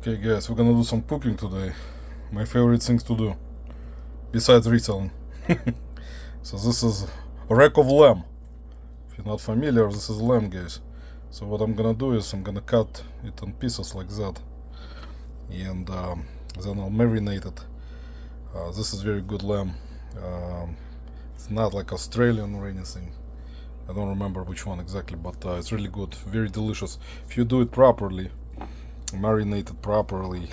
Okay guys, we're gonna do some cooking today. My favorite things to do, besides reselling. So this is a rack of lamb. If you're not familiar, this is lamb, guys. So what I'm gonna do is I'm gonna cut it in pieces like that. And then I'll marinate it. This is very good lamb. It's not like Australian or anything. I don't remember which one exactly, but it's really good, very delicious. If you do it properly, marinate it properly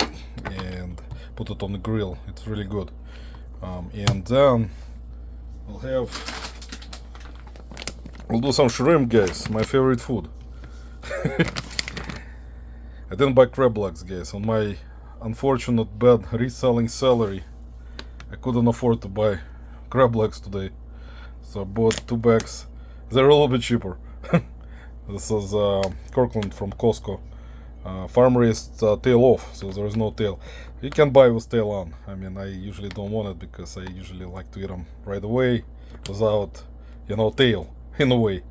and put it on the grill, it's really good. And then I'll do some shrimp, guys, my favorite food. I didn't buy crab legs, guys. On my unfortunate bad reselling salary, I couldn't afford to buy crab legs today, so I bought 2 bags. They're a little bit cheaper. This is Kirkland from Costco. Farm raised tail off, so there is no tail. You can buy with tail on. I mean, I usually don't want it because I usually like to eat them right away without, tail in a way.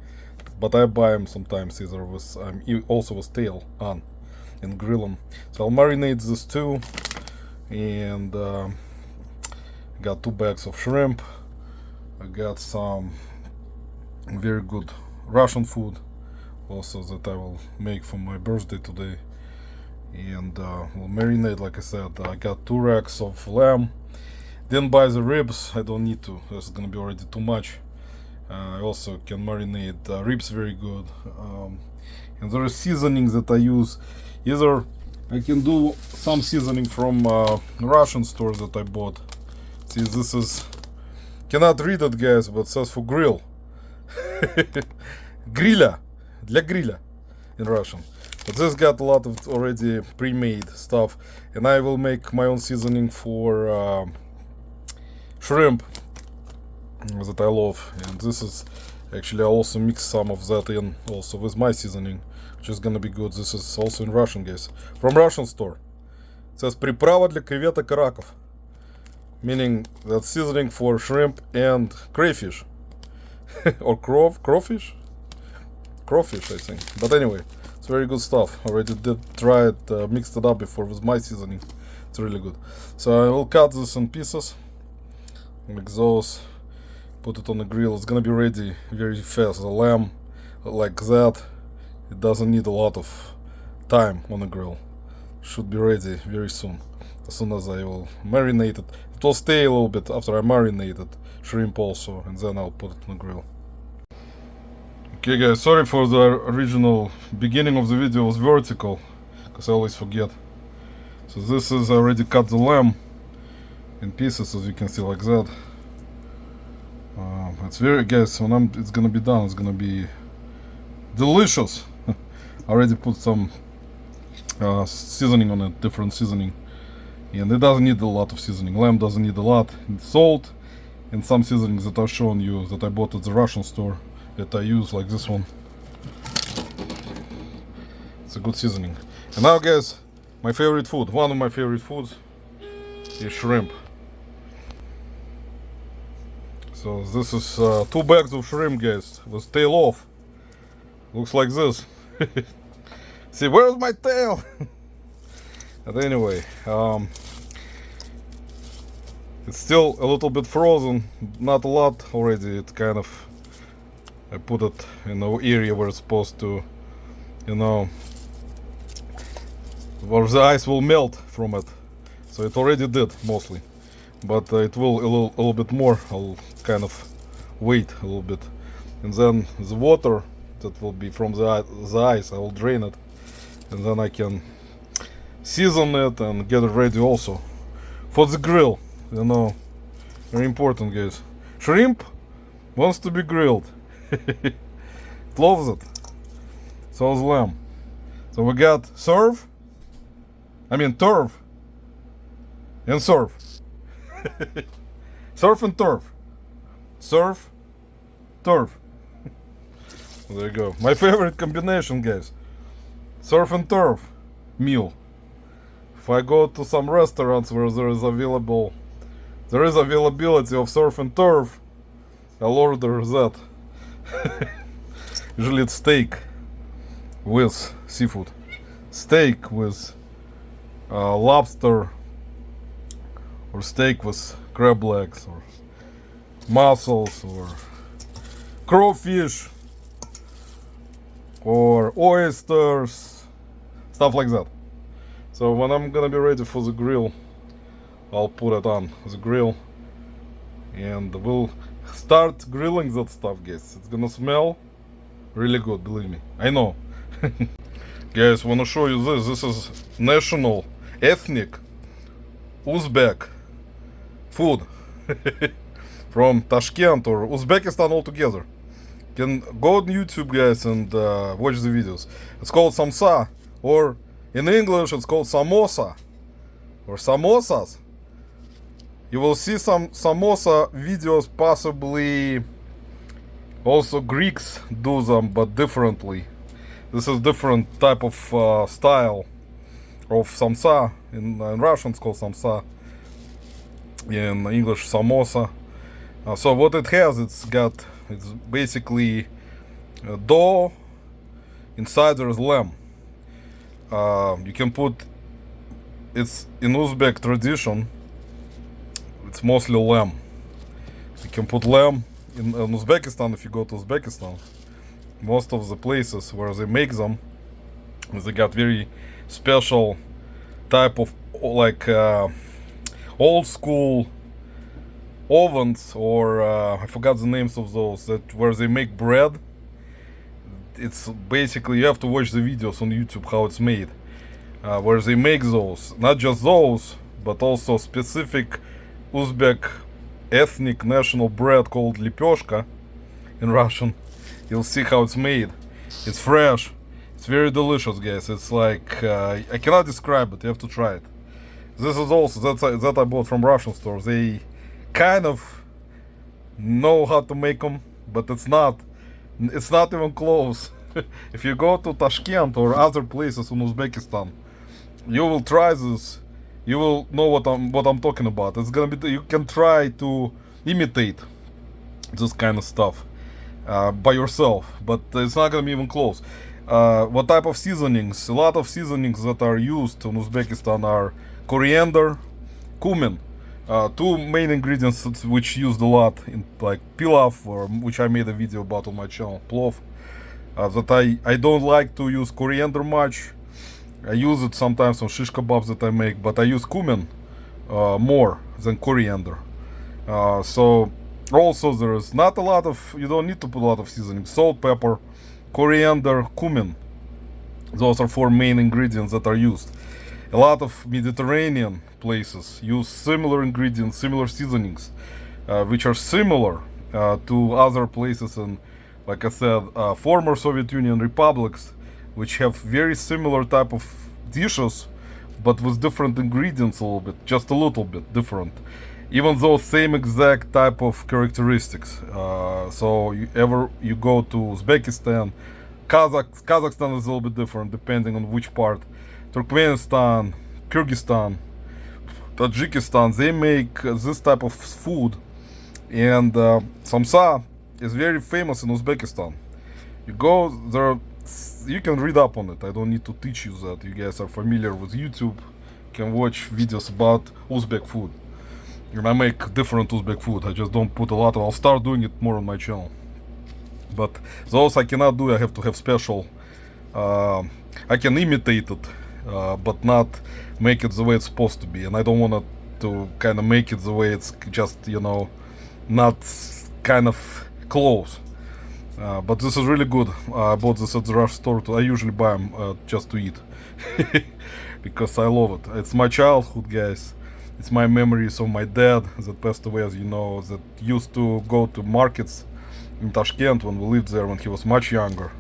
But I buy them sometimes either with also with tail on and grill them. So I'll marinate this too, and got 2 bags of shrimp. I got some very good Russian food also that I will make for my birthday today, and we'll marinate like I said. I got 2 racks of lamb. Didn't buy the ribs, I don't need to, that's gonna be already too much. I also can marinate ribs very good, and there are seasonings that I use. Either I can do some seasoning from Russian stores that I bought. See, this is, cannot read it, guys, but it says for grill. Гриля, для гриля in Russian. But this got a lot of already pre-made stuff, and I will make my own seasoning for shrimp that I love. And this is actually, I also mix some of that in also with my seasoning, which is gonna be good. This is also in Russian, guys, from Russian store. It says приправа для креветок и раков, meaning that seasoning for shrimp and crayfish. Or crawfish, I think. But anyway, it's very good stuff. Already did try it, mixed it up before with my seasoning. It's really good. So I will cut this in pieces like those, put it on the grill. It's gonna be ready very fast. The lamb like that, it doesn't need a lot of time on the grill. Should be ready very soon. As soon as I will marinate it, it will stay a little bit after I marinate it, shrimp also, and then I'll put it on the grill. Okay guys, sorry for the original beginning of the video was vertical, because I always forget. So this is, I already cut the lamb in pieces, as you can see, like that. It's very, guys, when it's gonna be done, it's gonna be delicious. I already put some seasoning on it, different seasoning. And it doesn't need a lot of seasoning. Lamb doesn't need a lot. It's salt and some seasonings that I've shown you that I bought at the Russian store that I use, like this one. It's a good seasoning. And now, guys, my favorite food, one of my favorite foods is shrimp. So this is 2 bags of shrimp, guys, with tail off. Looks like this. See, where's my tail? But anyway, it's still a little bit frozen, not a lot already. It kind of, I put it in the area where it's supposed to, where the ice will melt from it. So it already did mostly, but it will a little bit more. I'll kind of wait a little bit, and then the water that will be from the ice, I will drain it, and then I can season it and get it ready also for the grill. Very important, guys. Shrimp wants to be grilled. It loves it. So is lamb. So we got turf and surf. Surf and turf. Surf, turf. There you go. My favorite combination, guys. Surf and turf meal. If I go to some restaurants where there is availability of surf and turf, I'll order that. Usually it's steak with seafood. Steak with lobster or steak with crab legs or mussels or crawfish or oysters, stuff like that. So when I'm gonna be ready for the grill, I'll put it on the grill and we'll start grilling that stuff, guys. It's gonna smell really good, believe me. I know. Guys, wanna show you this. This is national ethnic Uzbek food from Tashkent or Uzbekistan altogether. You can go on YouTube, guys, and watch the videos. It's called samsa, or in English it's called samosa or samosas. You will see some samosa videos, possibly also Greeks do them, but differently. This is different type of style of samsa. In Russian it's called samsa, in English samosa. So what it has, it's basically dough, inside there is lamb. You can put, it's in Uzbek tradition, it's mostly lamb. You can put lamb in Uzbekistan. If you go to Uzbekistan, most of the places where they make them, they got very special type of like old school ovens, or I forgot the names of those, that where they make bread. It's basically, you have to watch the videos on YouTube how it's made, where they make those, not just those, but also specific Uzbek ethnic national bread called lipyoshka in Russian. You'll see how it's made. It's fresh. It's very delicious, guys. It's like I cannot describe it. You have to try it. This is also that I bought from Russian stores. They kind of know how to make them, but it's not even close. If you go to Tashkent or other places in Uzbekistan, you will try this. You will know what I'm talking about. It's gonna be, you can try to imitate this kind of stuff by yourself, but it's not gonna be even close. What type of seasonings? A lot of seasonings that are used in Uzbekistan are coriander, cumin. Two main ingredients which used a lot in like pilaf, or which I made a video about on my channel, plov. That I don't like to use coriander much. I use it sometimes on shish kebabs that I make, but I use cumin more than coriander. So also there is not a lot of, you don't need to put a lot of seasoning. Salt, pepper, coriander, cumin. Those are four main ingredients that are used. A lot of Mediterranean places use similar ingredients, similar seasonings, which are similar to other places in, like I said, former Soviet Union republics, which have very similar type of dishes, but with different ingredients a little bit, just a little bit different, even though same exact type of characteristics. So you go to Uzbekistan, Kazakhstan is a little bit different depending on which part. Turkmenistan, Kyrgyzstan, Tajikistan, they make this type of food, and samsa is very famous in Uzbekistan. You go there, you can read up on it. I don't need to teach you that. You guys are familiar with YouTube. You can watch videos about Uzbek food. And I make different Uzbek food. I just don't put a lot of, I'll start doing it more on my channel. But those I cannot do. I have to have special, I can imitate it, but not make it the way it's supposed to be. And I don't want to kind of make it the way it's just, you know, not kind of close. But this is really good. I bought this at the Rush store. I usually buy them just to eat because I love it. It's my childhood, guys. It's my memories of my dad that passed away, as you know, that used to go to markets in Tashkent when we lived there when he was much younger.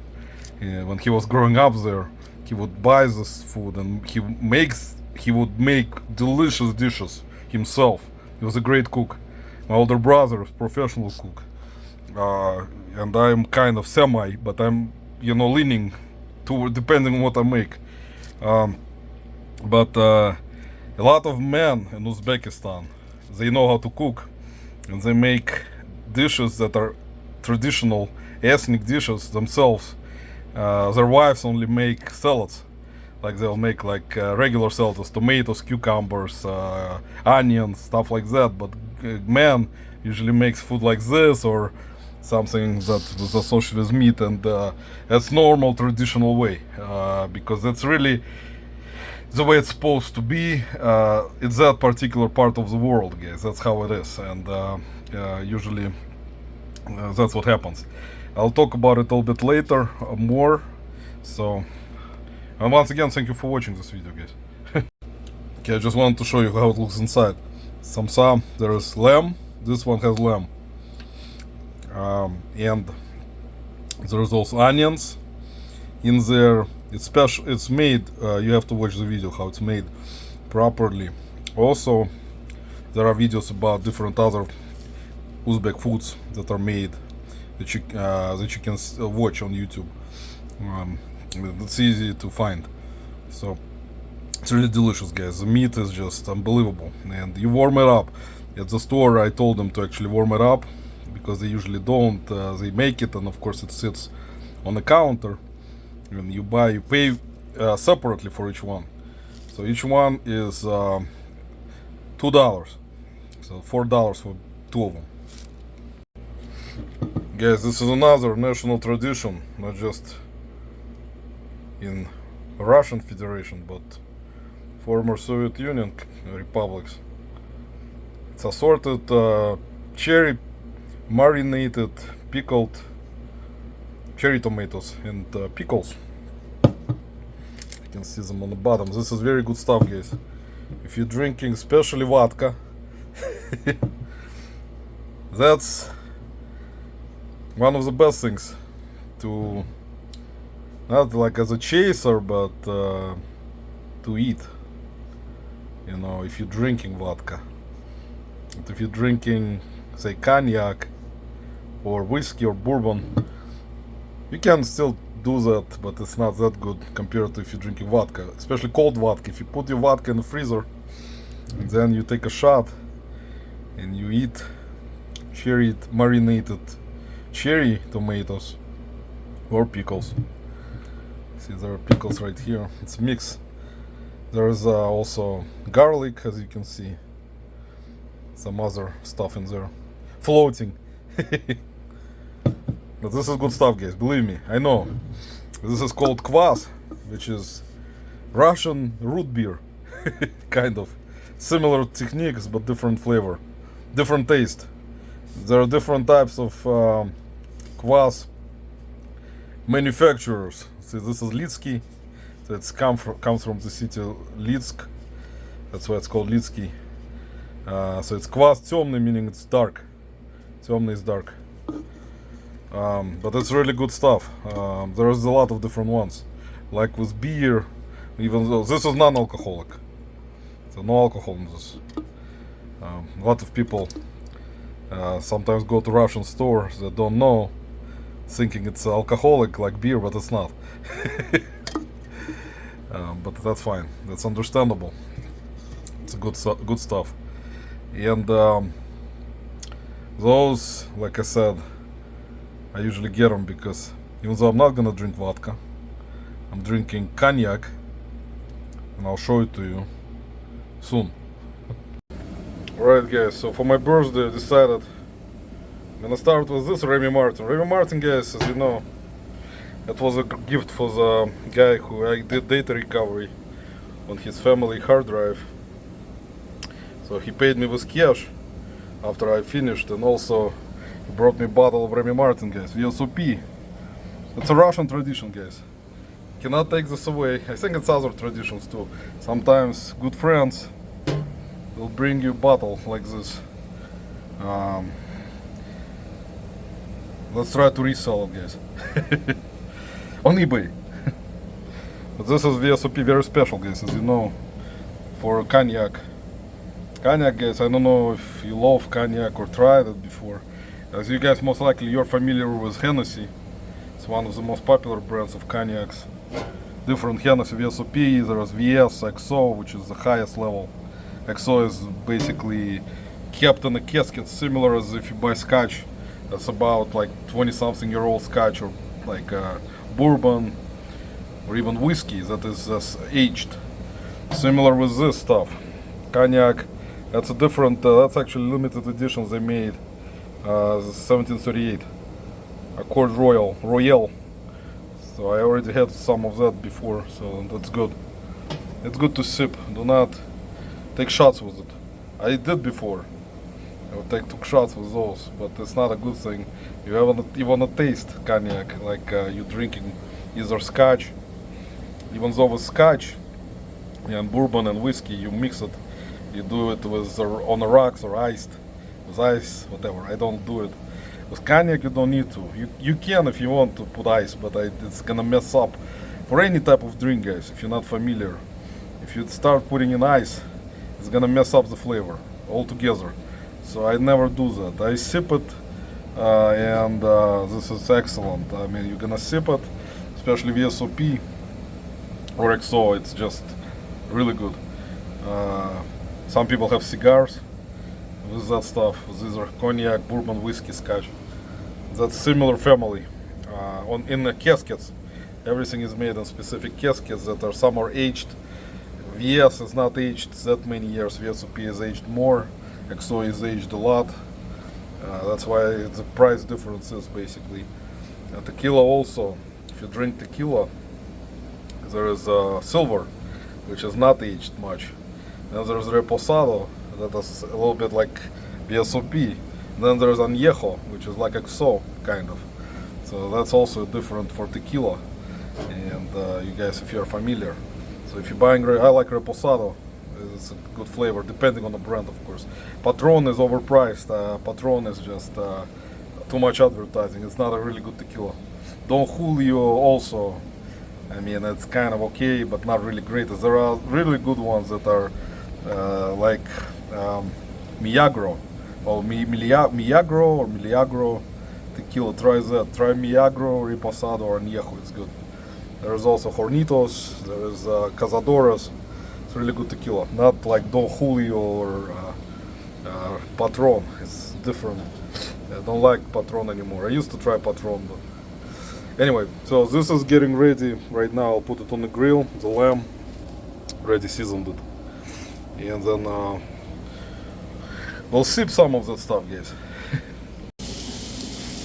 When he was growing up there, he would buy this food and he would make delicious dishes himself. He was a great cook. My older brother is a professional cook. And I'm kind of semi, but I'm, you know, leaning toward, depending on what I make. But a lot of men in Uzbekistan, they know how to cook, and they make dishes that are traditional ethnic dishes themselves. Their wives only make salads, like they'll make like regular salad, tomatoes, cucumbers, onions, stuff like that. But man usually makes food like this or something that was associated with meat, and that's normal traditional way, because that's really the way it's supposed to be. It's that particular part of the world, guys. That's how it is, and usually that's what happens. I'll talk about it a little bit later, more. So, and once again, thank you for watching this video, guys. Okay, I just wanted to show you how it looks inside. Samsa, there is lamb. This one has lamb, and there's also onions in there. It's special. It's made. You have to watch the video how it's made properly. Also, there are videos about different other Uzbek foods that are made that you can watch on YouTube. It's easy to find. So it's really delicious, guys. The meat is just unbelievable, and you warm it up. At the store, I told them to actually warm it up because they usually don't. They make it, and of course it sits on the counter. When you buy, you pay separately for each one. So each one is $2, so $4 for two of them. Guys, this is another national tradition, not just in Russian Federation, but former Soviet Union republics. It's assorted cherry, marinated, pickled cherry tomatoes and pickles. You can see them on the bottom. This is very good stuff, guys. If you're drinking especially vodka, that's one of the best things to, not like as a chaser, but to eat. You know, if you're drinking vodka. But if you're drinking, say, cognac or whiskey or bourbon, you can still do that, but it's not that good compared to if you're drinking vodka, especially cold vodka. If you put your vodka in the freezer and then you take a shot and you eat cherry marinated cherry tomatoes or pickles. See, there are pickles right here. It's mixed. There's also garlic, as you can see. Some other stuff in there floating. But this is good stuff, guys, believe me. I know this is called kvass, which is Russian root beer. Kind of similar techniques but different flavor, different taste. There are different types of kvass manufacturers. See, this is Litsky. So it's comes from the city Litsk. That's why it's called Litsky. So it's kvass темный, meaning it's dark. Темный is dark. But it's really good stuff. There is a lot of different ones. Like with beer, even though this is non-alcoholic. So no alcohol in this. A lot of people sometimes go to Russian stores that don't know, thinking it's alcoholic like beer, but it's not. But that's fine. That's understandable. It's good stuff. And those, like I said, I usually get them because even though I'm not gonna drink vodka, I'm drinking cognac, and I'll show it to you soon. Alright, guys, so for my birthday I decided I'm gonna start with this Remy Martin. Remy Martin, guys, as you know, it was a gift for the guy who I did data recovery on his family hard drive. So he paid me with cash after I finished, and also he brought me a bottle of Remy Martin, guys, VSOP. It's a Russian tradition, guys. Cannot take this away. I think it's other traditions too. Sometimes good friends will bring you a bottle like this. Let's try to resell it, guys. On eBay. But this is VSOP, very special, guys, as you know, for cognac. Cognac, guys, I don't know if you love cognac or tried it before. As you guys most likely you're familiar with Hennessy. It's one of the most popular brands of cognacs. Different Hennessy VSOP, there is VS, XO, which is the highest level. XO is basically kept in a casket, similar as if you buy scotch. That's about like 20-something-year-old scotch, or like bourbon, or even whiskey that is aged. Similar with this stuff. Cognac, that's a different, that's actually limited editions they made, 1738. Accord Royale. So I already had some of that before, so that's good. It's good to sip, do not take shots with it. I did before. Took shots with those, but it's not a good thing. You wanna taste cognac like you're drinking either scotch. Even though with scotch and bourbon and whiskey, you mix it. You do it with on the rocks or iced, with ice, whatever. I don't do it. With cognac, you don't need to. You can if you want to put ice, but it's gonna mess up. For any type of drink, guys, if you're not familiar, if you start putting in ice, it's gonna mess up the flavor altogether. So I never do that. I sip it, and this is excellent. I mean, you're gonna sip it, especially VSOP or XO. It's just really good. Some people have cigars with that stuff. These are cognac, bourbon, whiskey, scotch. That's similar family. In the caskets, everything is made in specific caskets that are some are aged. VS is not aged that many years. VSOP is aged more. XO is aged a lot. That's why the price difference is basically. Tequila also. If you drink tequila, there is silver, which is not aged much. Then there's reposado, that is a little bit like VSOP. Then there's añejo, which is like XO kind of. So that's also different for tequila. And you guys, if you're familiar, so if you're buying, I like reposado. It's a good flavor, depending on the brand, of course. Patron is overpriced. Patron is just too much advertising. It's not a really good tequila. Don Julio also. I mean, it's kind of okay, but not really great. There are really good ones that are like Milagro, or Milagro or Milagro tequila. Try that. Try Milagro, Reposado, or Añejo. It's good. There's also Hornitos. There is Cazadores. It's really good tequila. Not like Don Julio or Patron. It's different. I don't like Patron anymore. I used to try Patron, but anyway. So this is getting ready right now. I'll put it on the grill. The lamb, already seasoned it, and then we'll sip some of that stuff, guys.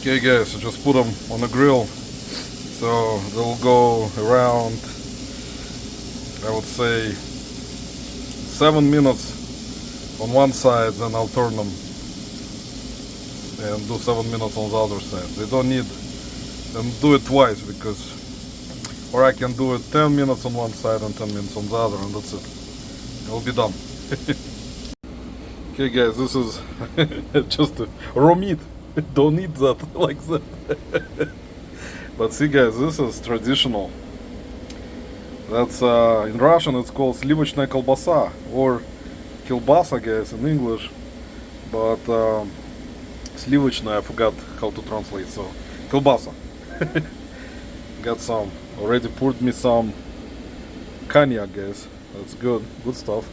Okay, guys. So just put them on the grill. So they'll go around, I would say, 7 minutes on one side, then I'll turn them and do 7 minutes on the other side. They don't need them do it twice, because, or I can do it 10 minutes on one side and 10 minutes on the other, and that's it. It'll be done. Okay, guys, this is just a raw meat. Don't eat that like that. But see, guys, this is traditional. That's in Russian it's called sливочная колбаса, or kilbasa, guys, in English. But sливочная, I forgot how to translate. So kilbasa. Got some. Already poured me some cognac, guys. That's good. Good stuff.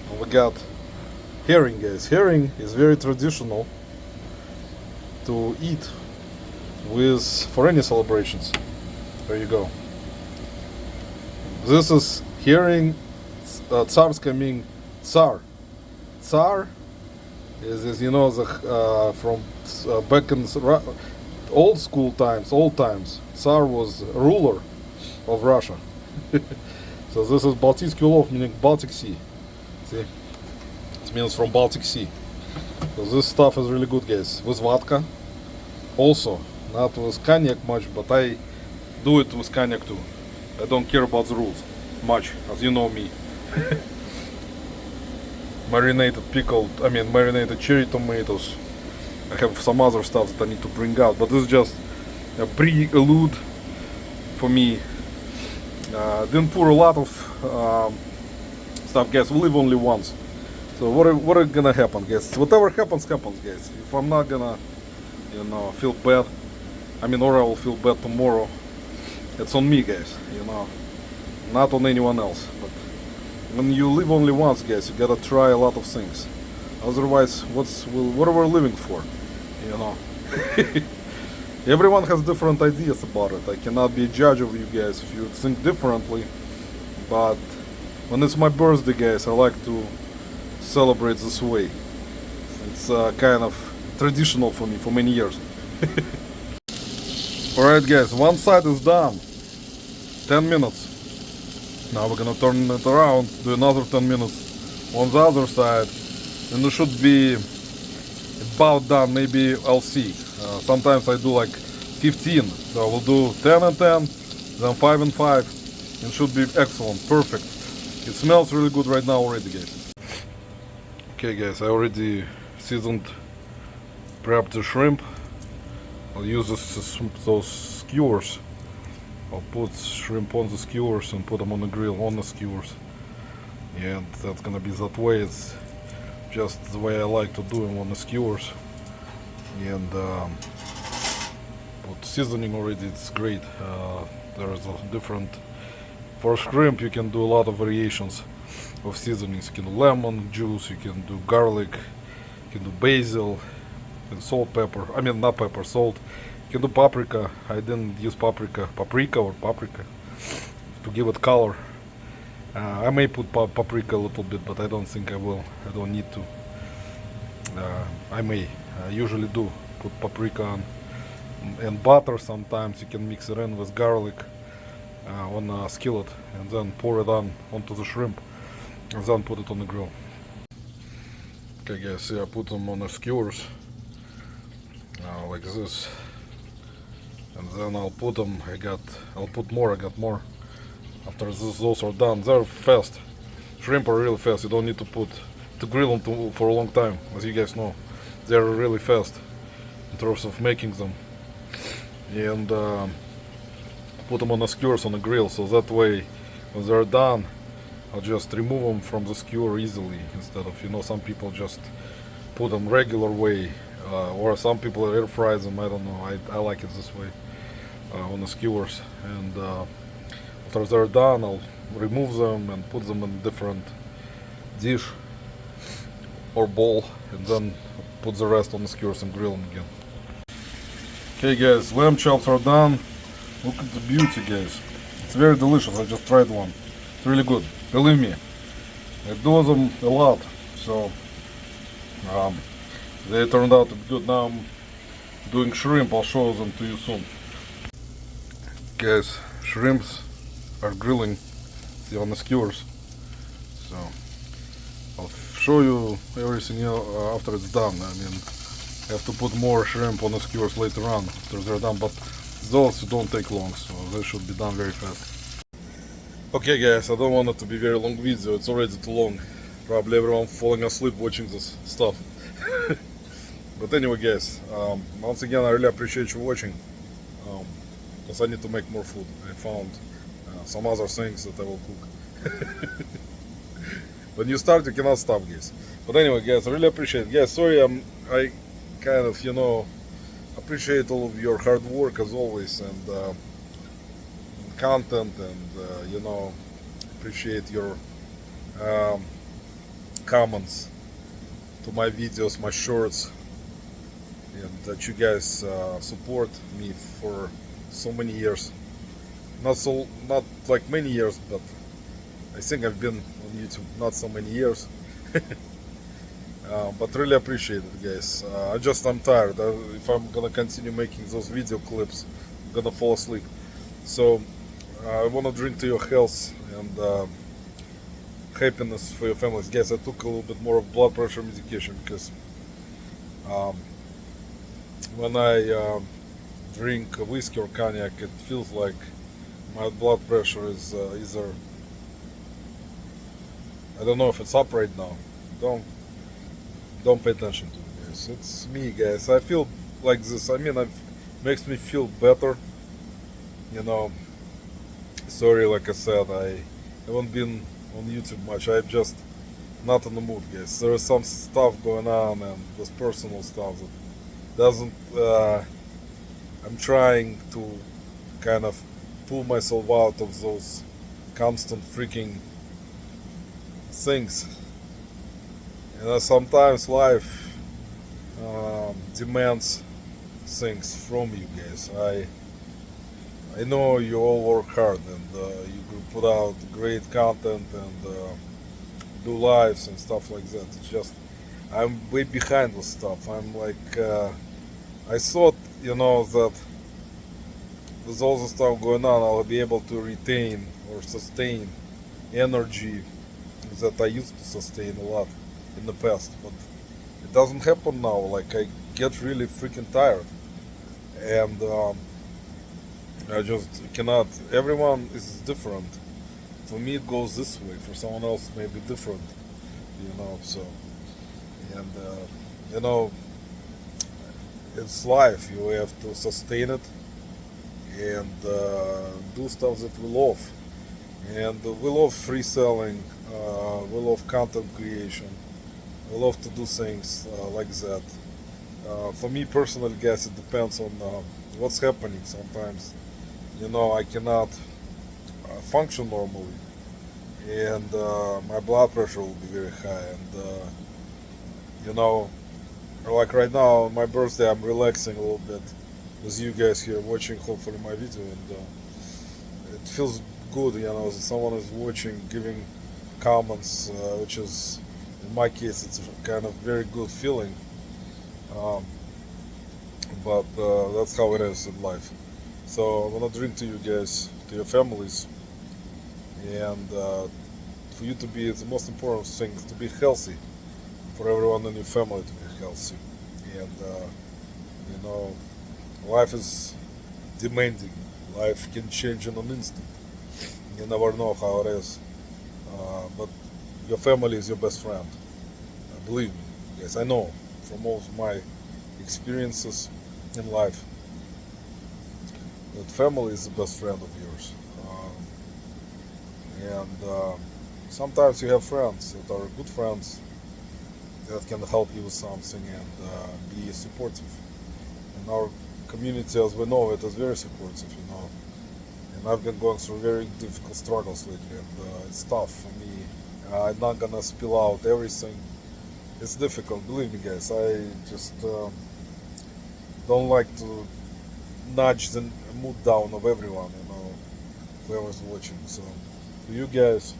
And we got herring, guys. Herring is very traditional to eat for any celebrations. There you go. This is herring. Tsarska means tsar. Tsar is you know, from back in old school times, old times. Tsar was ruler of Russia. So this is Baltitsky ulov, meaning Baltic Sea. See, it means from Baltic Sea. So this stuff is really good, guys. With vodka, also. Not with cognac much, but I do it with cognac too. I don't care about the rules much, as you know me. Marinated marinated cherry tomatoes. I have some other stuff that I need to bring out, but this is just a prelude for me. Didn't pour a lot of stuff, guys. We live only once. So what is gonna happen, guys? Whatever happens, happens, guys. If I'm not gonna, feel bad, or I will feel bad tomorrow, it's on me, guys, not on anyone else. But when you live only once, guys, you gotta try a lot of things. Otherwise, what are we living for, Everyone has different ideas about it. I cannot be a judge of you guys if you think differently. But when it's my birthday, guys, I like to celebrate this way. It's kind of traditional for me for many years. Alright, guys, one side is done. 10 minutes. Now we're gonna turn it around, do another 10 minutes on the other side, and it should be about done. Maybe I'll see. Sometimes I do like 15, so we'll do 10 and 10, then 5 and 5, and should be excellent, perfect. It smells really good right now already, guys. Okay, guys, I already seasoned, prepped the shrimp. I'll use those skewers. I'll put shrimp on the skewers and put them on the grill on the skewers. And that's gonna be that way. It's just the way I like to do them on the skewers. And put seasoning already, it's great. There's a different, for shrimp you can do a lot of variations of seasonings. You can do lemon juice, you can do garlic, you can do basil, and salt, pepper. I mean, not pepper, salt. You can do paprika. I didn't use paprika to give it color. I may put paprika a little bit, but I don't think I will. I don't need to. I may. I usually do put paprika on and butter. Sometimes you can mix it in with garlic on a skillet and then pour it on onto the shrimp and then put it on the grill. Okay, guys, see, I put them on the skewers like this, and then I'll put them. I'll put more. I got more. After those are done, they're fast. Shrimp are really fast. You don't need to grill them for a long time, as you guys know. They're really fast in terms of making them. And put them on the skewers on the grill, so that way when they're done, I'll just remove them from the skewer easily, instead of, you know, some people just put them regular way, or some people air fry them. I don't know. I like it this way on the skewers. And after they're done, I'll remove them and put them in a different dish or bowl, and then put the rest on the skewers and grill them again. Okay, guys, lamb chops are done. Look at the beauty, guys. It's very delicious. I just tried one. It's really good. Believe me, I do them a lot, so they turned out to be good. Now I'm doing shrimp. I'll show them to you soon. Guys, shrimps are grilling, see, on the skewers. So I'll show you everything after it's done. I mean, I have to put more shrimp on the skewers later on after they're done, but those don't take long, so they should be done very fast. Okay, guys, I don't want it to be very long video. It's already too long. Probably everyone falling asleep watching this stuff. But anyway, guys, once again, I really appreciate you watching, because I need to make more food. I found some other things that I will cook. When you start, you cannot stop, guys. But anyway, guys, I really appreciate it. Guys, sorry, I kind of, you know, appreciate all of your hard work as always, and content, and you know, appreciate your comments to my videos, my shorts, and that you guys support me for so many years. Not like many years, but I think I've been on YouTube not so many years. But really appreciate it, guys. I'm tired. If I'm gonna continue making those video clips, I'm gonna fall asleep. So I wanna drink to your health and happiness for your families. Guys, I took a little bit more of blood pressure medication, because when I drink whiskey or cognac, it feels like my blood pressure is either, I don't know if it's up right now. Don't pay attention to it, guys. It's me, guys. I feel like this. I mean, it makes me feel better. You know, sorry, like I said, I haven't been on YouTube much. I'm just not in the mood, guys. There is some stuff going on, and this personal stuff that doesn't. I'm trying to kind of pull myself out of those constant freaking things. You know, sometimes life demands things from you guys. I know you all work hard and you put out great content and do lives and stuff like that. It's just I'm way behind with stuff. I'm like I thought, that with all the stuff going on, I'll be able to retain or sustain energy that I used to sustain a lot in the past, but it doesn't happen now. Like I get really freaking tired, and I just cannot. Everyone is different. For me, it goes this way. For someone else, it may be different. So and it's life. You have to sustain it and do stuff that we love. And we love free selling. We love content creation. We love to do things like that. For me personally, guys, it depends on what's happening. Sometimes, I cannot function normally, and my blood pressure will be very high. And like right now, on my birthday, I'm relaxing a little bit with you guys here, watching hopefully my video, and it feels good. That someone is watching, giving comments, which is, in my case, it's a kind of very good feeling. Um, but that's how it is in life. So I wanna drink to you guys, to your families, and for you to be, the most important thing is to be healthy. For everyone in your family to be healthy, and life is demanding. Life can change in an instant. You never know how it is, but your family is your best friend. Believe me, yes, I know from all of my experiences in life that family is the best friend of yours. And sometimes you have friends that are good friends that can help you with something and be supportive. And our community, as we know it, is very supportive. And I've been going through very difficult struggles lately, and it's tough for me. I'm not gonna spill out everything. It's difficult, believe me, guys. I just don't like to nudge the mood down of everyone, whoever's watching. So, to you guys,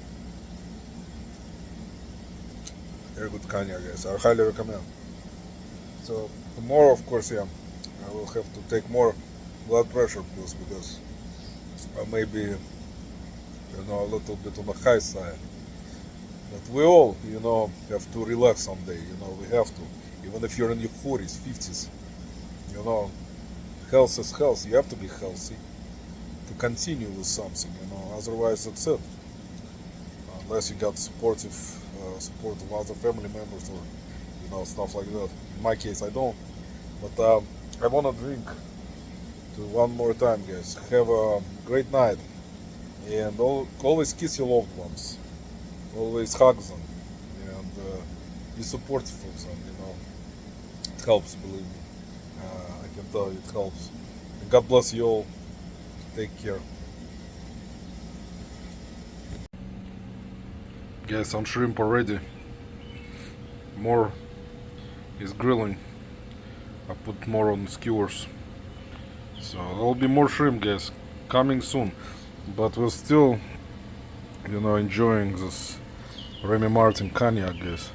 very good cognac, guys. I highly recommend. So tomorrow, of course, I will have to take more blood pressure pills because I may be, a little bit on the high side. But we all, have to relax someday. We have to. Even if you're in your 40s, 50s, health is health. You have to be healthy to continue with something. Otherwise, that's it. Unless you got support of other family members or stuff like that. In my case, I don't. But I wanna drink to one more time, guys. Have a great night, and always kiss your loved ones. Always hug them, and be supportive of them. It helps, believe me. I can tell you, it helps. And God bless you all. Take care. Guys, some shrimp already. More is grilling. I put more on skewers. So there'll be more shrimp, guys, coming soon. But we're still, enjoying this Remy Martin cognac, guys.